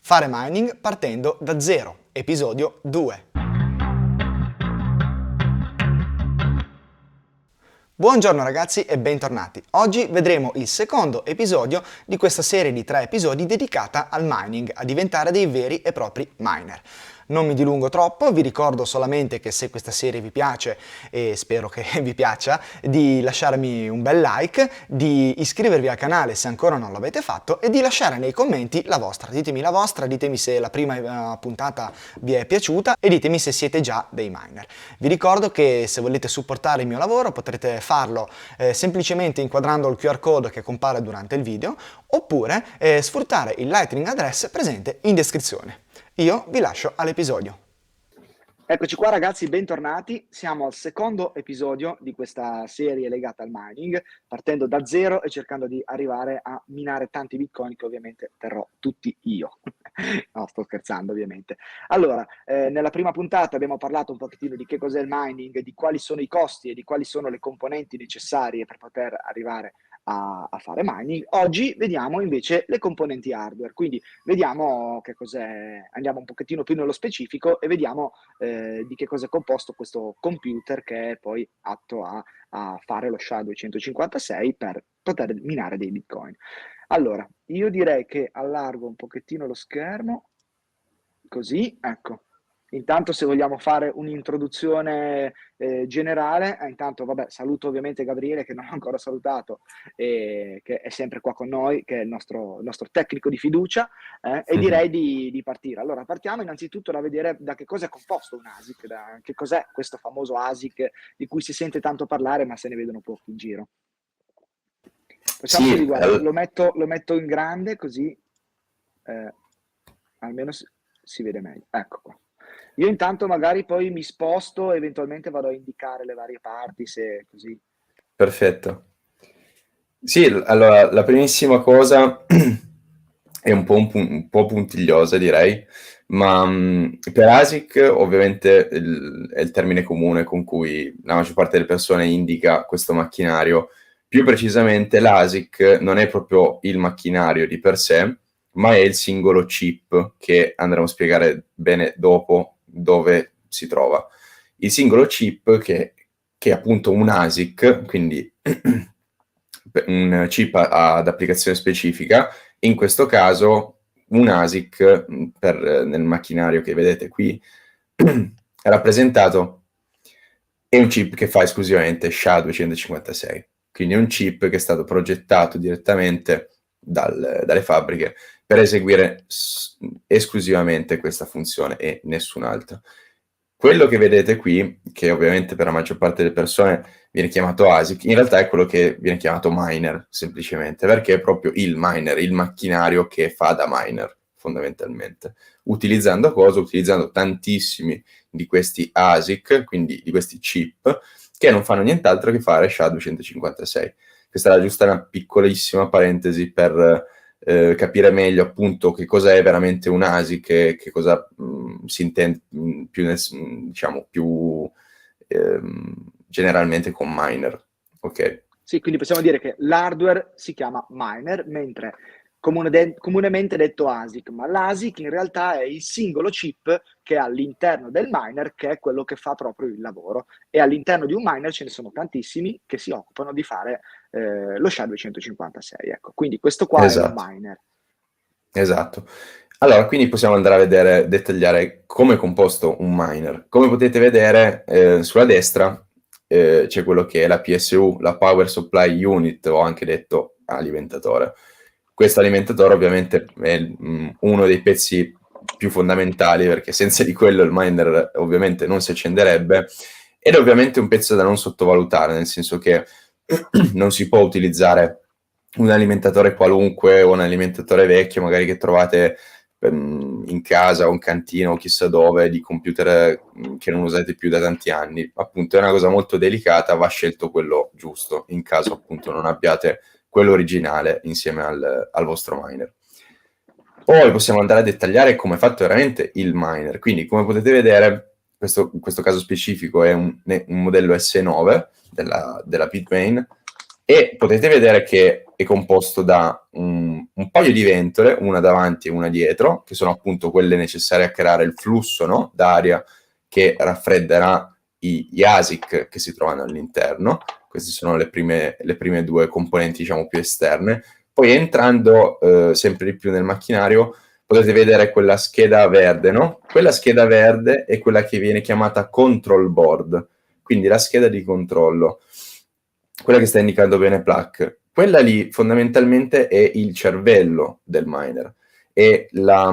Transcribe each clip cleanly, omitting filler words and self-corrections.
Fare mining partendo da zero, episodio 2. Buongiorno ragazzi e bentornati. Oggi vedremo il secondo episodio di questa serie di 3 episodi dedicata al mining, a diventare dei veri e propri miner. Non mi dilungo troppo, vi ricordo solamente che se questa serie vi piace, e spero che vi piaccia, di lasciarmi un bel like, di iscrivervi al canale se ancora non l'avete fatto e di lasciare nei commenti la vostra. Ditemi la vostra, ditemi se la prima puntata vi è piaciuta e ditemi se siete già dei miner. Vi ricordo che se volete supportare il mio lavoro potrete farlo semplicemente inquadrando il QR code che compare durante il video oppure sfruttare il Lightning Address presente in descrizione. Io vi lascio all'episodio. Eccoci qua ragazzi, bentornati. Siamo al secondo episodio di questa serie legata al mining, partendo da zero e cercando di arrivare a minare tanti bitcoin che ovviamente terrò tutti io. No, sto scherzando ovviamente. Allora, nella prima puntata abbiamo parlato un pochettino di che cos'è il mining, di quali sono i costi e di quali sono le componenti necessarie per poter arrivare a fare mining. Oggi vediamo invece le componenti hardware, quindi vediamo che cos'è, andiamo un pochettino più nello specifico e vediamo di che cosa è composto questo computer che è poi atto a fare lo SHA-256 per poter minare dei bitcoin. Allora, io direi che allargo un pochettino lo schermo, così, ecco. Intanto se vogliamo fare un'introduzione generale, intanto vabbè, saluto ovviamente Gabriele che non ho ancora salutato, che è sempre qua con noi, che è il nostro tecnico di fiducia, e direi di partire. Allora, partiamo innanzitutto da vedere da che cosa è composto un ASIC, da che cos'è questo famoso ASIC di cui si sente tanto parlare ma se ne vedono pochi in giro. Facciamo così, guarda, lo metto in grande così almeno si vede meglio. Ecco qua. Io intanto magari poi mi sposto e eventualmente vado a indicare le varie parti, se così. Perfetto. Sì, allora, la primissima cosa è un po' puntigliosa, direi, ma per ASIC ovviamente è il termine comune con cui la maggior parte delle persone indica questo macchinario. Più precisamente l'ASIC non è proprio il macchinario di per sé, ma è il singolo chip che andremo a spiegare bene dopo dove si trova. Il singolo chip che è appunto un ASIC, quindi un chip ad applicazione specifica, in questo caso un ASIC nel macchinario che vedete qui è rappresentato, è un chip che fa esclusivamente SHA-256, quindi è un chip che è stato progettato direttamente dalle fabbriche per eseguire esclusivamente questa funzione e nessun'altra. Quello che vedete qui, che ovviamente per la maggior parte delle persone viene chiamato ASIC, in realtà è quello che viene chiamato miner, semplicemente, perché è proprio il miner, il macchinario che fa da miner, fondamentalmente. Utilizzando cosa? Utilizzando tantissimi di questi ASIC, quindi di questi chip, che non fanno nient'altro che fare SHA-256. Questa era giusto una piccolissima parentesi per capire meglio appunto che cos'è veramente un ASIC e che cosa si intende più generalmente con miner. Ok. Sì, quindi possiamo dire che l'hardware si chiama miner, mentre comunemente detto ASIC, ma l'ASIC in realtà è il singolo chip che è all'interno del miner, che è quello che fa proprio il lavoro. E all'interno di un miner ce ne sono tantissimi che si occupano di fare lo SHA-256. Ecco, quindi questo qua è un miner. Esatto. Allora, quindi possiamo andare a vedere, dettagliare come è composto un miner. Come potete vedere, sulla destra c'è quello che è la PSU, la Power Supply Unit, o anche detto alimentatore. Questo alimentatore ovviamente è uno dei pezzi più fondamentali, perché senza di quello il miner ovviamente non si accenderebbe, ed è ovviamente un pezzo da non sottovalutare, nel senso che non si può utilizzare un alimentatore qualunque o un alimentatore vecchio, magari che trovate in casa o in cantina o chissà dove, di computer che non usate più da tanti anni. Appunto è una cosa molto delicata, va scelto quello giusto, in caso appunto non abbiate quello originale insieme al vostro miner. Poi possiamo andare a dettagliare come è fatto veramente il miner. Quindi, come potete vedere, in questo caso specifico è un modello S9 della Bitmain, e potete vedere che è composto da un un paio di ventole, una davanti e una dietro, che sono appunto quelle necessarie a creare il flusso, no, d'aria che raffredderà gli ASIC che si trovano all'interno. Queste sono le prime due componenti, diciamo, più esterne. Poi entrando sempre di più nel macchinario, potete vedere quella scheda verde, no? Quella scheda verde è quella che viene chiamata control board, quindi la scheda di controllo, quella che sta indicando bene Pluck. Quella lì fondamentalmente è il cervello del miner, è la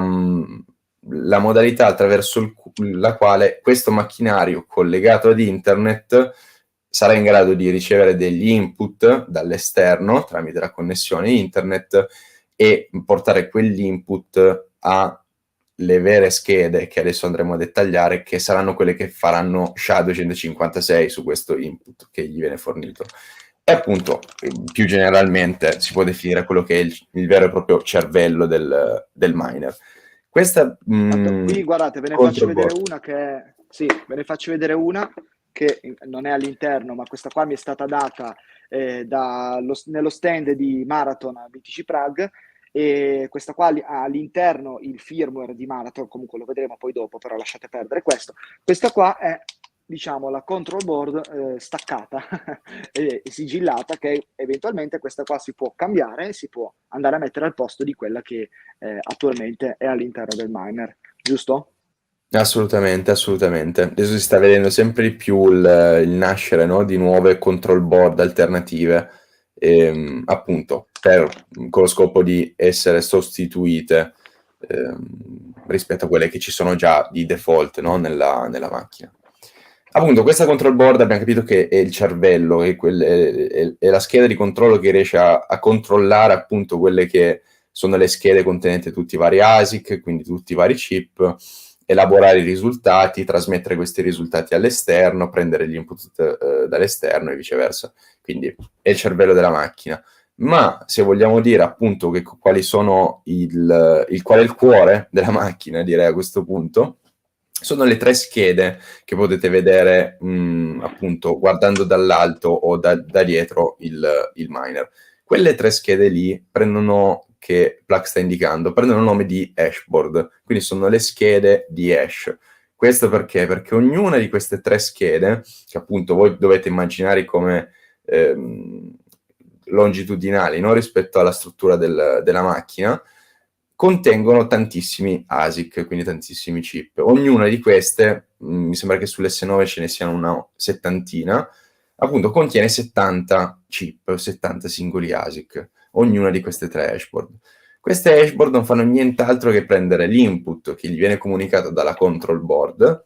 modalità attraverso la quale questo macchinario collegato ad internet sarà in grado di ricevere degli input dall'esterno tramite la connessione internet e portare quegli input alle vere schede che adesso andremo a dettagliare, che saranno quelle che faranno SHA-256 su questo input che gli viene fornito. E appunto, più generalmente, si può definire quello che è il vero e proprio cervello del miner. Questa Qui guardate, ve ne faccio vedere una che sì, ve ne faccio vedere una che non è all'interno, ma questa qua mi è stata data nello stand di Marathon a BTC Prague, e questa qua ha all'interno il firmware di Marathon, comunque lo vedremo poi dopo, però lasciate perdere questo. Questa qua è, diciamo, la control board staccata e sigillata, che eventualmente questa qua si può cambiare, si può andare a mettere al posto di quella che attualmente è all'interno del miner, giusto? Assolutamente, assolutamente. Adesso si sta vedendo sempre di più il nascere, no, di nuove control board alternative, appunto, con lo scopo di essere sostituite rispetto a quelle che ci sono già di default, no, nella macchina. Appunto, questa control board abbiamo capito che è il cervello, è la scheda di controllo che riesce a controllare appunto quelle che sono le schede contenenti tutti i vari ASIC, quindi tutti i vari chip, elaborare i risultati, trasmettere questi risultati all'esterno, prendere gli input dall'esterno e viceversa. Quindi è il cervello della macchina. Ma se vogliamo dire appunto quali sono qual è il cuore della macchina, direi a questo punto, sono le tre schede che potete vedere appunto guardando dall'alto o da dietro il miner. Quelle tre schede lì che Pluck sta indicando, prendono il nome di hashboard, quindi sono le schede di hash. Questo perché? Perché ognuna di queste tre schede, che appunto voi dovete immaginare come longitudinali, no? Rispetto alla struttura della macchina, contengono tantissimi ASIC, quindi tantissimi chip. Ognuna di queste, mi sembra che sull'S9 ce ne siano una settantina, appunto contiene 70 chip, 70 singoli ASIC, ognuna di queste tre hashboard. Queste hashboard non fanno nient'altro che prendere l'input che gli viene comunicato dalla control board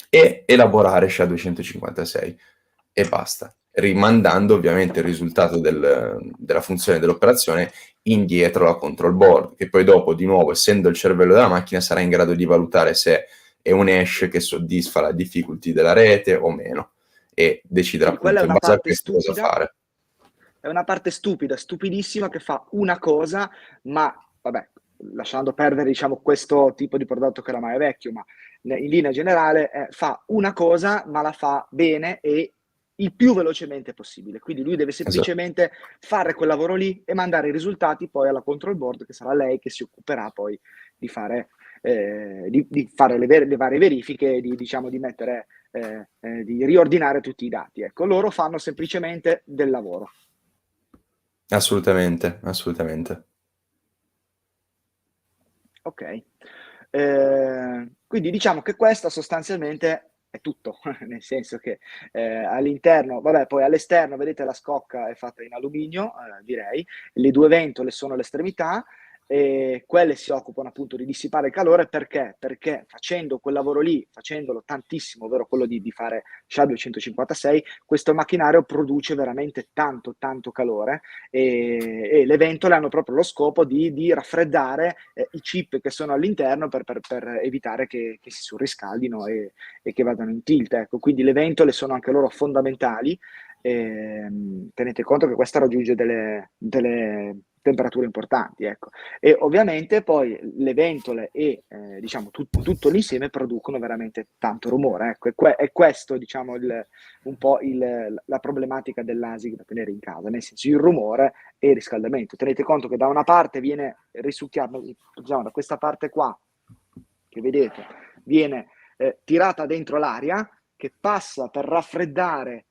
e elaborare SHA-256 e basta, rimandando ovviamente il risultato della funzione dell'operazione indietro alla control board, che poi dopo, di nuovo, essendo il cervello della macchina, sarà in grado di valutare se è un hash che soddisfa la difficulty della rete o meno, e decidere Quindi quella è appunto in una base a parte questo cosa stupida, fare. è una parte stupida, stupidissima, che fa una cosa, ma vabbè, lasciando perdere, diciamo, questo tipo di prodotto che oramai è vecchio, ma in linea generale fa una cosa, ma la fa bene e il più velocemente possibile. Quindi lui deve Esatto. semplicemente fare quel lavoro lì e mandare i risultati poi alla control board, che sarà lei che si occuperà poi di fare, di fare le varie verifiche, diciamo, di mettere, di riordinare tutti i dati. Ecco, loro fanno semplicemente del lavoro. Assolutamente, assolutamente. Ok. Quindi diciamo che questa sostanzialmente è tutto, nel senso che all'interno, vabbè, poi all'esterno, vedete, la scocca è fatta in alluminio, direi, le due ventole sono l'estremità, e quelle si occupano appunto di dissipare il calore. Perché? Perché facendo quel lavoro lì, facendolo tantissimo, ovvero quello di fare SHA-256, questo macchinario produce veramente tanto, tanto calore, e le ventole hanno proprio lo scopo di raffreddare i chip che sono all'interno per evitare che si surriscaldino e che vadano in tilt. Ecco. Quindi le ventole sono anche loro fondamentali. Tenete conto che questa raggiunge delle temperature importanti, ecco. E ovviamente poi le ventole e diciamo tutto l'insieme producono veramente tanto rumore, ecco. È questo, diciamo, un po' la problematica dell'ASIC da tenere in casa, nel senso il rumore e il riscaldamento. Tenete conto che da una parte viene risucchiato, diciamo, da questa parte qua, che vedete, viene tirata dentro l'aria, che passa per raffreddare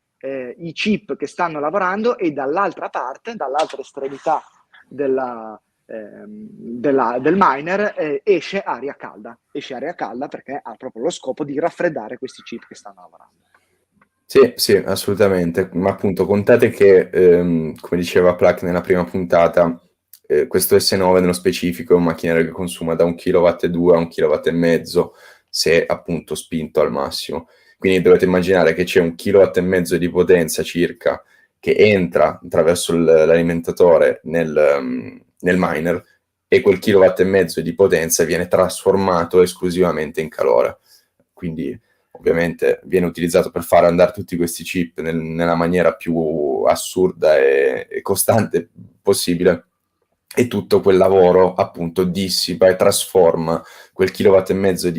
i chip che stanno lavorando, e dall'altra parte, dall'altra estremità del miner, esce aria calda perché ha proprio lo scopo di raffreddare questi chip che stanno lavorando. Sì, sì, assolutamente, ma appunto contate che, come diceva Plak nella prima puntata, questo S9 nello specifico è un macchinario che consuma da 1,2 kW a 1,5 kW, se appunto spinto al massimo. Quindi dovete immaginare che c'è 1,5 kW di potenza circa che entra attraverso l'alimentatore nel miner, e quel 1,5 kW di potenza viene trasformato esclusivamente in calore. Quindi ovviamente viene utilizzato per far andare tutti questi chip nella maniera più assurda e costante possibile, e tutto quel lavoro appunto dissipa e trasforma quel 1,5 kW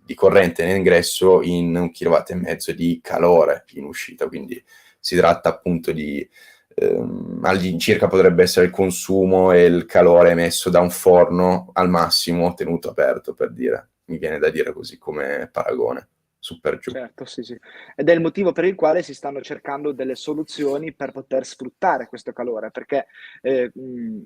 di corrente in ingresso in 1,5 kW di calore in uscita. Quindi si tratta appunto di all'incirca potrebbe essere il consumo e il calore emesso da un forno al massimo tenuto aperto, per dire, mi viene da dire così come paragone, super giù. Certo, sì, sì. Ed è il motivo per il quale si stanno cercando delle soluzioni per poter sfruttare questo calore, perché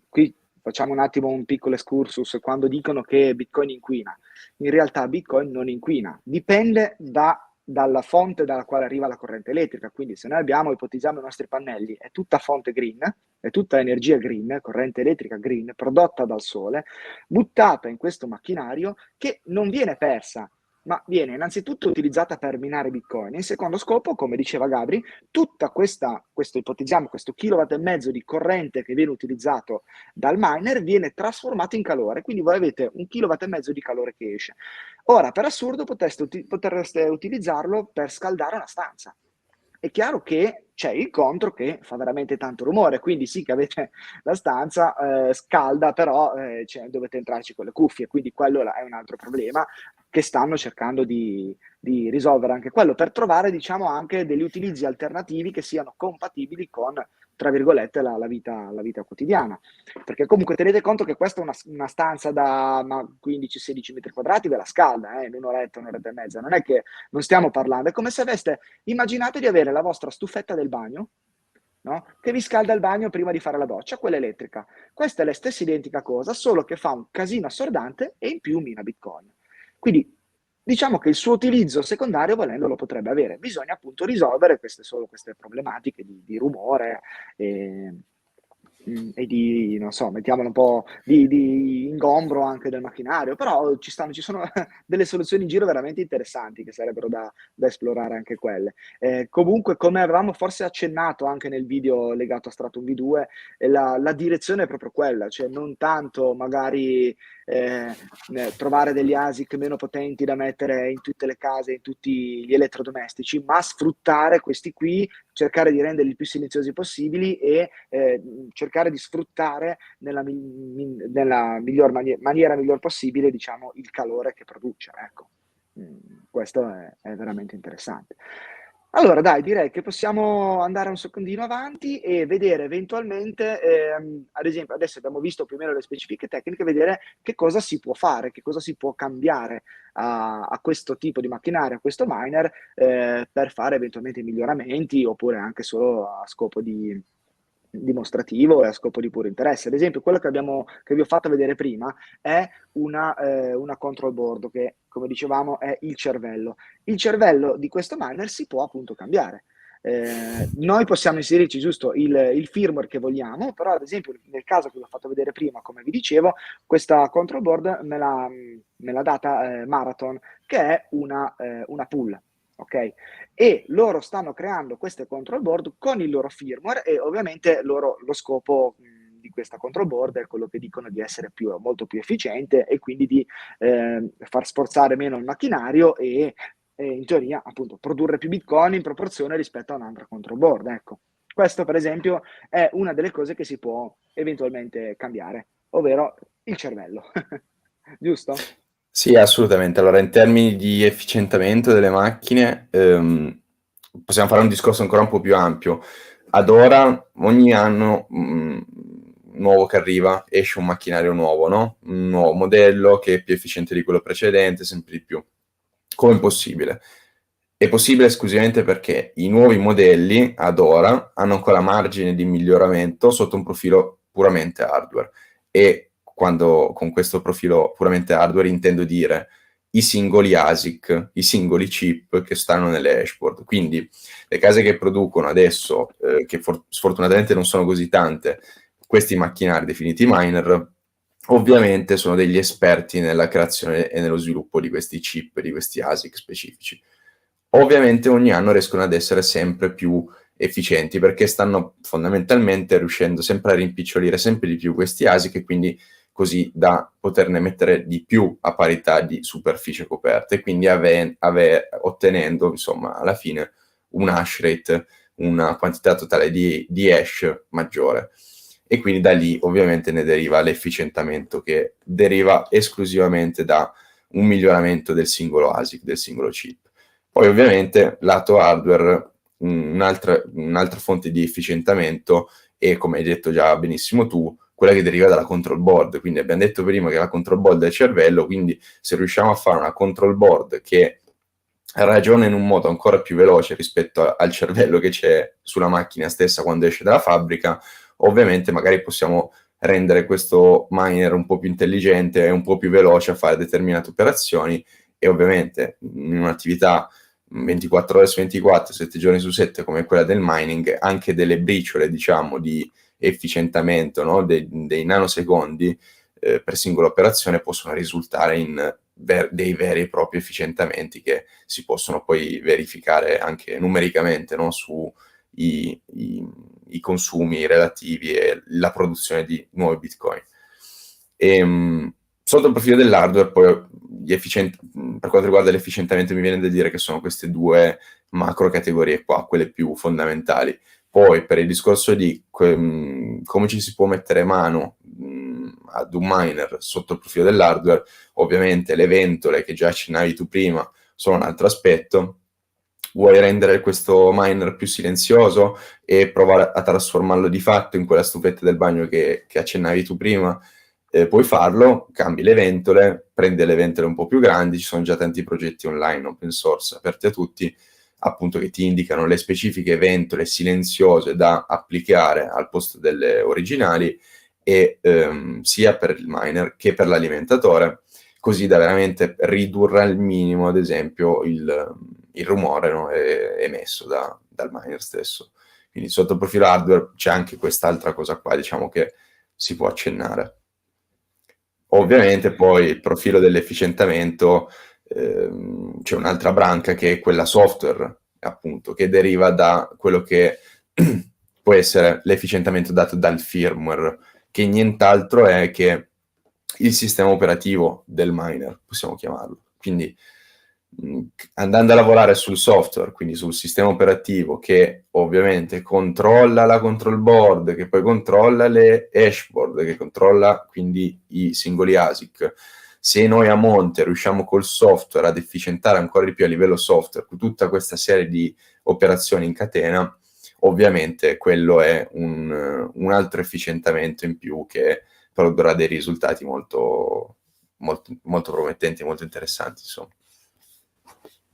qui facciamo un attimo un piccolo excursus. Quando dicono che Bitcoin inquina, in realtà Bitcoin non inquina, dipende dalla fonte dalla quale arriva la corrente elettrica. Quindi se noi ipotizziamo i nostri pannelli, è tutta fonte green, è tutta energia green, corrente elettrica green, prodotta dal sole, buttata in questo macchinario, che non viene persa, ma viene innanzitutto utilizzata per minare Bitcoin. In secondo scopo, come diceva Gabri, tutta ipotizziamo questo 1,5 kW di corrente che viene utilizzato dal miner viene trasformato in calore, quindi voi avete 1,5 kW di calore che esce. Ora, per assurdo, potreste utilizzarlo per scaldare una stanza. È chiaro che c'è il contro che fa veramente tanto rumore, quindi sì che avete la stanza scalda, però dovete entrarci con le cuffie, quindi quello è un altro problema che stanno cercando di risolvere anche quello, per trovare, diciamo, anche degli utilizzi alternativi che siano compatibili con, tra virgolette, la vita quotidiana. Perché comunque tenete conto che questa è una stanza da 15-16 metri quadrati, ve la scalda in un'oretta e mezza. Non è che non stiamo parlando, è come se immaginate di avere la vostra stufetta del bagno, no? Che vi scalda il bagno prima di fare la doccia, quella elettrica. Questa è la stessa identica cosa, solo che fa un casino assordante e in più mina Bitcoin. Quindi diciamo che il suo utilizzo secondario, volendo, lo potrebbe avere. Bisogna appunto risolvere queste problematiche di rumore e di, non so, mettiamolo un po' di ingombro anche del macchinario, però ci sono delle soluzioni in giro veramente interessanti che sarebbero da esplorare anche quelle. Comunque, come avevamo forse accennato anche nel video legato a Stratum V2, la direzione è proprio quella, cioè non tanto magari trovare degli ASIC meno potenti da mettere in tutte le case, in tutti gli elettrodomestici, ma sfruttare questi qui, cercare di renderli più silenziosi possibili e cercare di sfruttare nella miglior maniera miglior possibile, diciamo, il calore che produce. Ecco. Questo è veramente interessante. Allora, dai, direi che possiamo andare un secondino avanti e vedere eventualmente, ad esempio, adesso abbiamo visto più o meno le specifiche tecniche, vedere che cosa si può fare, che cosa si può cambiare a questo tipo di macchinario, a questo miner, per fare eventualmente miglioramenti, oppure anche solo a scopo dimostrativo e a scopo di puro interesse. Ad esempio, quello che vi ho fatto vedere prima è una control board che, come dicevamo, è il cervello. Il cervello di questo miner si può appunto cambiare. Noi possiamo inserirci giusto il firmware che vogliamo, però ad esempio nel caso che vi ho fatto vedere prima, come vi dicevo, questa control board me l'ha data Marathon, che è una pool. Ok? E loro stanno creando queste control board con il loro firmware, e ovviamente lo scopo di questa control board è quello che dicono di essere molto più efficiente, e quindi di far sforzare meno il macchinario e in teoria appunto produrre più bitcoin in proporzione rispetto a un'altra control board. Ecco. Questo, per esempio, è una delle cose che si può eventualmente cambiare, ovvero il cervello. Giusto? Sì, assolutamente. Allora, in termini di efficientamento delle macchine, possiamo fare un discorso ancora un po' più ampio. Ad ora, ogni anno nuovo che arriva, esce un macchinario nuovo, no? Un nuovo modello che è più efficiente di quello precedente, sempre di più. Come è possibile? È possibile esclusivamente perché i nuovi modelli, ad ora, hanno ancora margine di miglioramento sotto un profilo puramente hardware. E quando con questo profilo puramente hardware intendo dire i singoli ASIC, i singoli chip che stanno nelle dashboard. Quindi le case che producono adesso, che sfortunatamente non sono così tante, questi macchinari definiti miner, ovviamente sono degli esperti nella creazione e nello sviluppo di questi chip, di questi ASIC specifici. Ovviamente ogni anno riescono ad essere sempre più efficienti perché stanno fondamentalmente riuscendo sempre a rimpicciolire sempre di più questi ASIC e quindi così da poterne mettere di più a parità di superficie coperta e quindi ottenendo insomma alla fine un hash rate, una quantità totale di hash maggiore. E quindi da lì ovviamente ne deriva l'efficientamento che deriva esclusivamente da un miglioramento del singolo ASIC, del singolo chip. Poi ovviamente lato hardware, un'altra fonte di efficientamento è, come hai detto già benissimo tu, quella che deriva dalla control board. Quindi abbiamo detto prima che la control board è il cervello, quindi se riusciamo a fare una control board che ragiona in un modo ancora più veloce rispetto al cervello che c'è sulla macchina stessa quando esce dalla fabbrica, ovviamente magari possiamo rendere questo miner un po' più intelligente e un po' più veloce a fare determinate operazioni e ovviamente in un'attività 24 ore su 24, 7 giorni su 7 come quella del mining, anche delle briciole diciamo di efficientamento, no? dei nanosecondi per singola operazione possono risultare in dei veri e propri efficientamenti che si possono poi verificare anche numericamente, no? Su i consumi relativi e la produzione di nuovi bitcoin. Sotto il profilo dell'hardware, poi per quanto riguarda l'efficientamento, mi viene da dire che sono queste due macro categorie qua, quelle più fondamentali. Poi per il discorso di come ci si può mettere mano ad un miner sotto il profilo dell'hardware, ovviamente le ventole che già accennavi tu prima sono un altro aspetto. Vuoi rendere questo miner più silenzioso e provare a trasformarlo di fatto in quella stufetta del bagno che accennavi tu prima? Puoi farlo, cambi le ventole, prendi le ventole un po' più grandi, ci sono già tanti progetti online open source aperti a tutti, appunto che ti indicano le specifiche ventole silenziose da applicare al posto delle originali e sia per il miner che per l'alimentatore, così da veramente ridurre al minimo, ad esempio, il rumore, no, emesso dal miner stesso. Quindi sotto il profilo hardware c'è anche quest'altra cosa qua, diciamo, che si può accennare. Ovviamente poi il profilo dell'efficientamento, c'è un'altra branca che è quella software, appunto, che deriva da quello che può essere l'efficientamento dato dal firmware, che nient'altro è che il sistema operativo del miner, possiamo chiamarlo. Quindi andando a lavorare sul software, quindi sul sistema operativo che ovviamente controlla la control board, che poi controlla le hashboard, che controlla quindi i singoli ASIC. Se noi a monte riusciamo col software ad efficientare ancora di più a livello software tutta questa serie di operazioni in catena, ovviamente quello è un altro efficientamento in più che produrrà dei risultati molto, molto, molto promettenti e molto interessanti, insomma.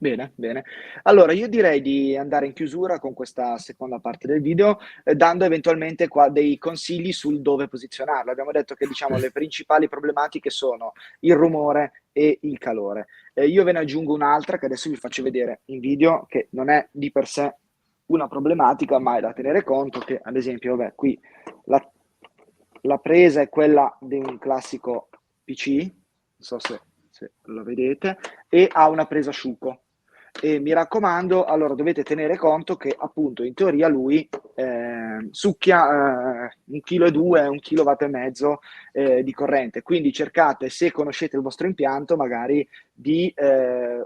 Bene, bene. Allora, io direi di andare in chiusura con questa seconda parte del video, dando eventualmente qua dei consigli sul dove posizionarlo. Abbiamo detto che, diciamo, le principali problematiche sono il rumore e il calore. Io ve ne aggiungo un'altra che adesso vi faccio vedere in video, che non è di per sé una problematica, ma è da tenere conto che, ad esempio, vabbè, qui la presa è quella di un classico PC, non so se lo vedete, e ha una presa asciutto. E mi raccomando, allora dovete tenere conto che appunto in teoria lui succhia 1,2 kg, 1,5 kW di corrente, quindi cercate, se conoscete il vostro impianto, magari di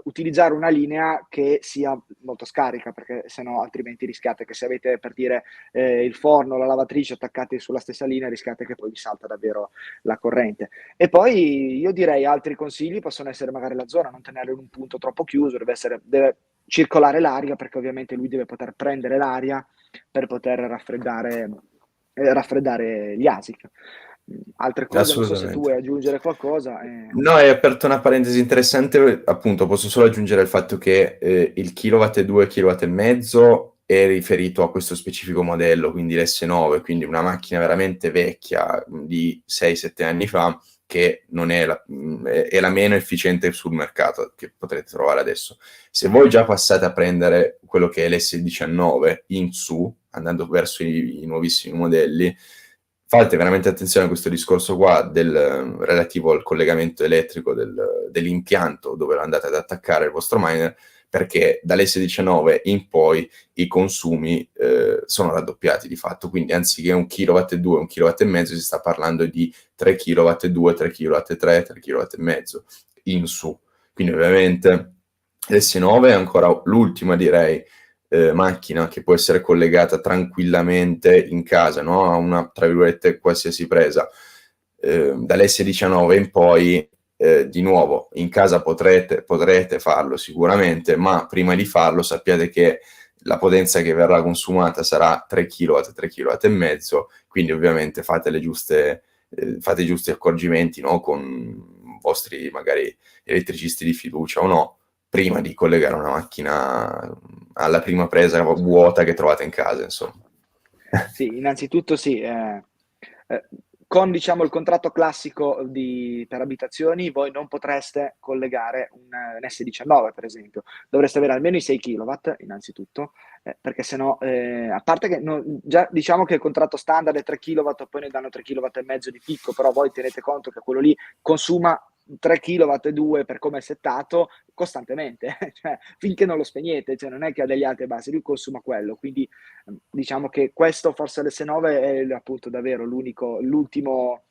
utilizzare una linea che sia molto scarica, perché sennò altrimenti rischiate che, se avete, per dire, il forno, la lavatrice attaccati sulla stessa linea, rischiate che poi vi salta davvero la corrente. E poi io direi altri consigli possono essere magari la zona, non tenerlo in un punto troppo chiuso, deve circolare l'aria, perché ovviamente lui deve poter prendere l'aria per poter raffreddare gli ASIC. Altre cose, non so se tu Assolutamente. vuoi aggiungere qualcosa. No, hai aperto una parentesi interessante, appunto, posso solo aggiungere il fatto che il kilowatt e 2, kilowatt e mezzo è riferito a questo specifico modello, quindi l'S9, quindi una macchina veramente vecchia di 6-7 anni fa, che non è è la meno efficiente sul mercato che potrete trovare adesso. Se voi già passate a prendere quello che è l'S19 in su, andando verso i nuovissimi modelli, fate veramente attenzione a questo discorso qua relativo al collegamento elettrico dell'impianto dove lo andate ad attaccare il vostro miner, perché dall'S19 in poi i consumi sono raddoppiati di fatto, quindi anziché 1,2 kW, 1,5 kW, si sta parlando di 3,2 kW, 3,3 kW, 3,5 kW in su. Quindi ovviamente l'S9 è ancora l'ultima, direi, macchina che può essere collegata tranquillamente in casa, no? A una, tra virgolette, qualsiasi presa. Dall'S19 in poi, di nuovo, in casa potrete farlo sicuramente, ma prima di farlo sappiate che la potenza che verrà consumata sarà 3 kW, 3 kW e mezzo, quindi ovviamente fate i giusti accorgimenti, no? Con vostri magari elettricisti di fiducia o no, prima di collegare una macchina alla prima presa vuota che trovate in casa, insomma. Sì, innanzitutto sì, eh, con, diciamo, il contratto classico per abitazioni, voi non potreste collegare un S19, per esempio. Dovreste avere almeno i 6 kW, innanzitutto, perché sennò, a parte che già diciamo che il contratto standard è 3 kW, poi ne danno 3,5 kW di picco, però voi tenete conto che quello lì consuma 3 kW e 2 per come è settato costantemente, cioè finché non lo spegnete, cioè non è che ha degli alti e bassi, lui consuma quello, quindi diciamo che questo, forse l'S9, è appunto davvero l'ultimo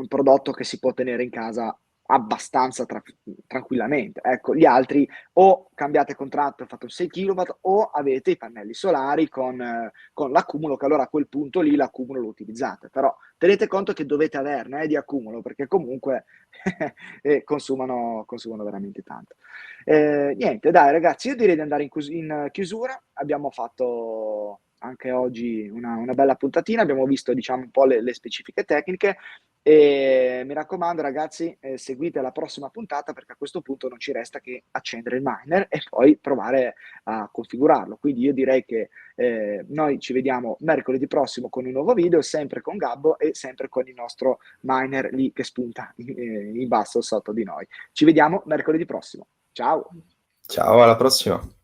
prodotto che si può tenere in casa abbastanza tranquillamente. Ecco, gli altri o cambiate contratto e fate un 6 kW, o avete i pannelli solari con l'accumulo, che allora a quel punto lì l'accumulo lo utilizzate, però tenete conto che dovete averne di accumulo, perché comunque consumano veramente tanto. Niente, dai ragazzi, io direi di andare in chiusura. Abbiamo fatto anche oggi una bella puntatina, abbiamo visto, diciamo, un po' le specifiche tecniche, e mi raccomando ragazzi, seguite la prossima puntata, perché a questo punto non ci resta che accendere il miner e poi provare a configurarlo. Quindi io direi che noi ci vediamo mercoledì prossimo con un nuovo video, sempre con Gabbo e sempre con il nostro miner lì che spunta in basso sotto di noi. Ci vediamo mercoledì prossimo. Ciao! Ciao, alla prossima!